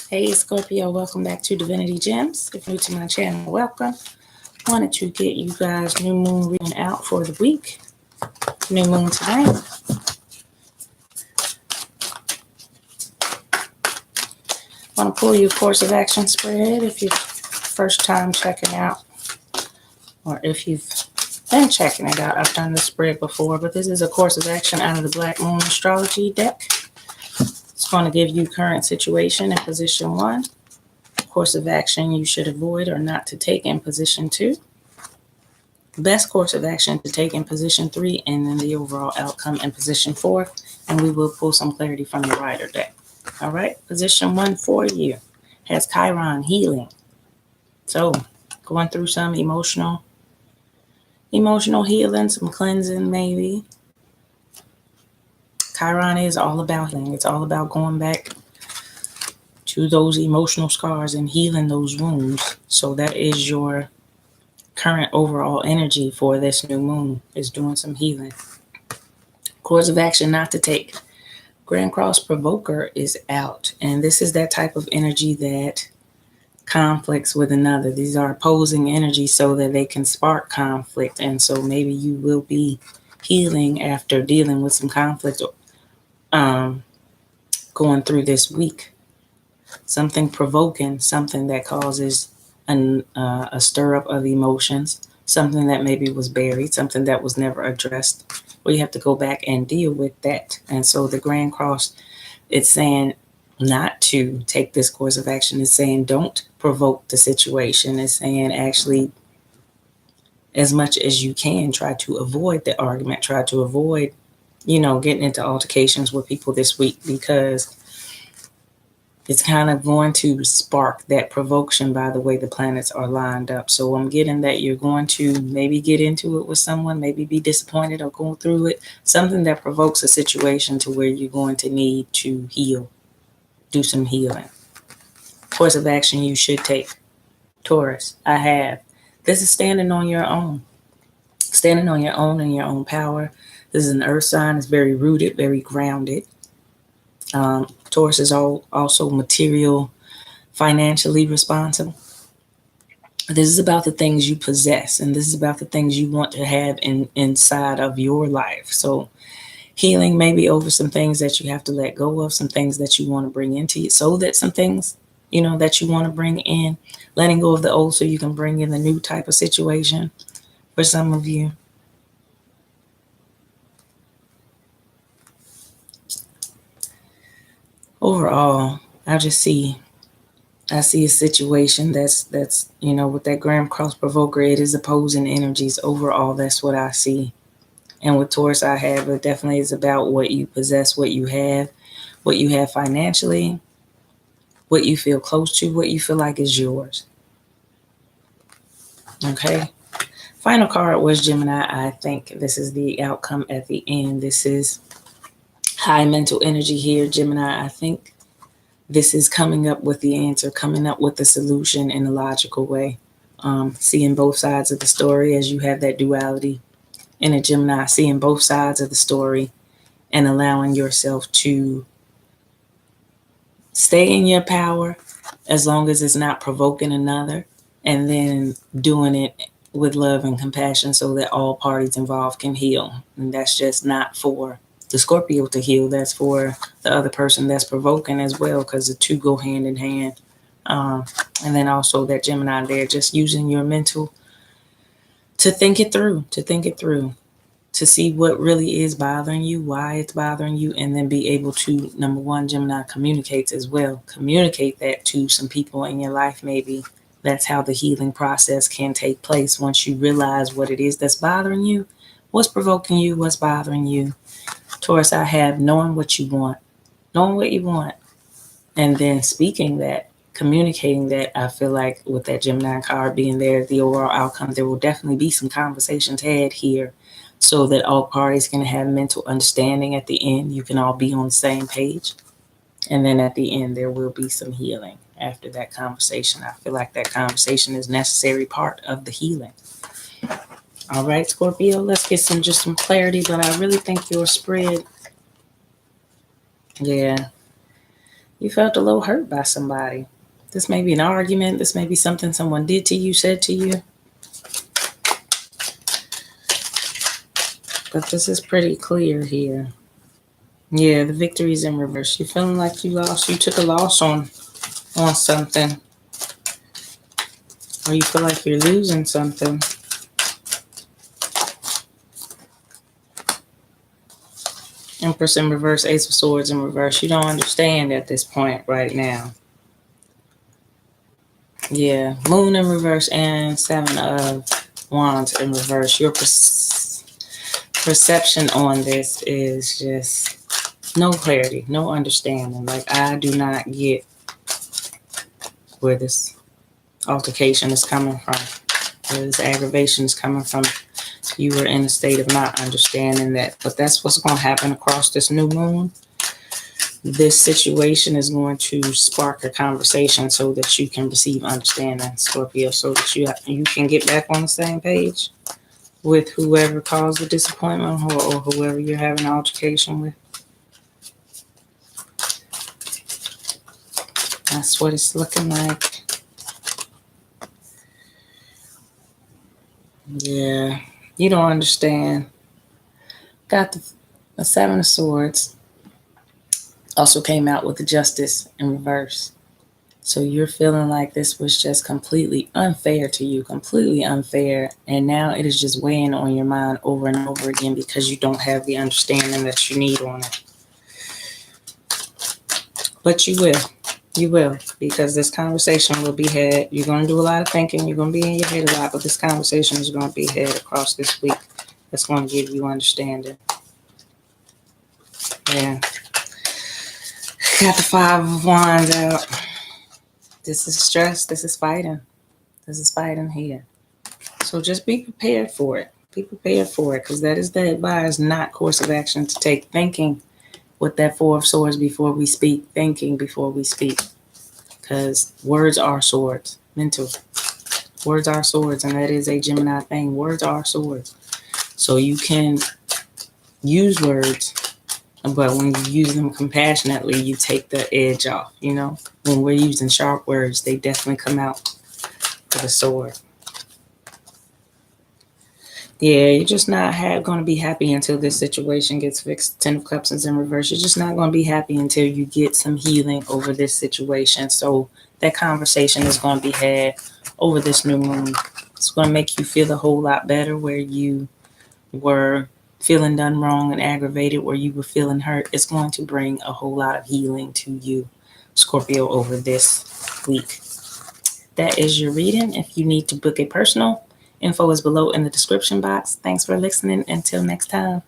Hey Scorpio, welcome back to Divinity Gems. If you're new to my channel, welcome. Wanted to get you guys new moon reading out for the week. New moon today. Want to pull you a course of action spread if you're first time checking out, or if you've been checking it out. I've done this spread before, but this is a course of action out of the Black Moon Astrology deck. It's going to give you current situation in position 1. Course of action you should avoid or not to take in position 2. Best course of action to take in position 3, and then the overall outcome in position 4. And we will pull some clarity from the rider deck. All right, position 1 for you has Chiron, healing. So going through some emotional healing, some cleansing maybe. Chiron is all about healing. It's all about going back to those emotional scars and healing those wounds. So that is your current overall energy for this new moon, is doing some healing. Course of action not to take. Grand Cross Provoker is out, and this is that type of energy that conflicts with another. These are opposing energies so that they can spark conflict, and so maybe you will be healing after dealing with some conflict going through this week. Something provoking, something that causes a stir up of emotions, something that maybe was buried, something that was never addressed. Well, you have to go back and deal with that. And so the Grand Cross, it's saying not to take this course of action. It's saying don't provoke the situation. It's saying actually, as much as you can, try to avoid the argument, try to avoid, getting into altercations with people this week, because it's kind of going to spark that provocation by the way the planets are lined up. So I'm getting that you're going to maybe get into it with someone, maybe be disappointed or go through it. Something that provokes a situation to where you're going to need to heal, do some healing. Course of action you should take. Taurus, I have. This is standing on your own. Standing on your own and your own power. This is an earth sign. It's very rooted, very grounded. Taurus is also material, financially responsible. This is about the things you possess, and this is about the things you want to have inside of your life. So healing maybe over some things that you have to let go of, some things that you want to bring into you, so that some things, that you want to bring in, letting go of the old so you can bring in the new type of situation for some of you. Overall, I see a situation that's with that Grand Cross Provoker, it is opposing energies. Overall, that's what I see. And with Taurus, I have, it definitely is about what you possess, what you have financially, what you feel close to, what you feel like is yours. Okay. Final card was Gemini. I think this is the outcome at the end. This is high mental energy here, Gemini. I think this is coming up with the answer, coming up with the solution in a logical way. Seeing both sides of the story, as you have that duality in a Gemini, seeing both sides of the story and allowing yourself to stay in your power as long as it's not provoking another, and then doing it with love and compassion so that all parties involved can heal. And that's just not for the Scorpio to heal, that's for the other person that's provoking as well, because the two go hand in hand. And then also that Gemini there, just using your mental to think it through, to see what really is bothering you, why it's bothering you, and then be able to, number one, Gemini communicates as well. Communicate that to some people in your life maybe. That's how the healing process can take place once you realize what it is that's bothering you, what's provoking you, what's bothering you. Taurus, I have knowing what you want, and then speaking that, communicating that. I feel like with that Gemini card being there, the overall outcome, there will definitely be some conversations had here so that all parties can have mental understanding at the end. You can all be on the same page. And then at the end, there will be some healing after that conversation. I feel like that conversation is a necessary part of the healing. All right, Scorpio, let's get some clarity, but I really think your spread, yeah, You felt a little hurt by somebody. This may be an argument. This may be something someone did to you, said to you. But this is pretty clear here. Yeah, the victory's in reverse. You're feeling like you lost. You took a loss on something. Or you feel like you're losing something. Empress in reverse, Ace of Swords in reverse. You don't understand at this point right now. Yeah, Moon in reverse and Seven of Wands in reverse. Your perception on this is just no clarity, no understanding. Like, I do not get where this altercation is coming from, where this aggravation is coming from. You were in a state of not understanding that, but that's what's going to happen across this new moon. This situation is going to spark a conversation so that you can receive understanding, Scorpio, so that you can get back on the same page with whoever caused the disappointment or whoever you're having an altercation with. That's what it's looking like. Yeah, you don't understand. Got the Seven of Swords. Also came out with the Justice in reverse. So you're feeling like this was just completely unfair to you, completely unfair. And now it is just weighing on your mind over and over again because you don't have the understanding that you need on it. But you will. You will, because this conversation will be had. You're going to do a lot of thinking. You're going to be in your head a lot, but this conversation is going to be had across this week. That's going to give you understanding. Yeah. Got the Five of Wands out. This is stress. This is fighting. This is fighting here. So just be prepared for it. Be prepared for it, because that is the advised, not course of action to take. Thinking with that Four of Swords before we speak. Thinking before we speak. Because words are swords. Mental. Words are swords, and that is a Gemini thing. Words are swords. So you can use words, but when you use them compassionately, you take the edge off, you know? When we're using sharp words, they definitely come out with a sword. Yeah, you're just not going to be happy until this situation gets fixed. Ten of Cups is in reverse. You're just not going to be happy until you get some healing over this situation. So that conversation is going to be had over this new moon. It's going to make you feel a whole lot better where you were feeling done wrong and aggravated, where you were feeling hurt. It's going to bring a whole lot of healing to you, Scorpio, over this week. That is your reading. If you need to book a personal, info is below in the description box. Thanks for listening. Until next time.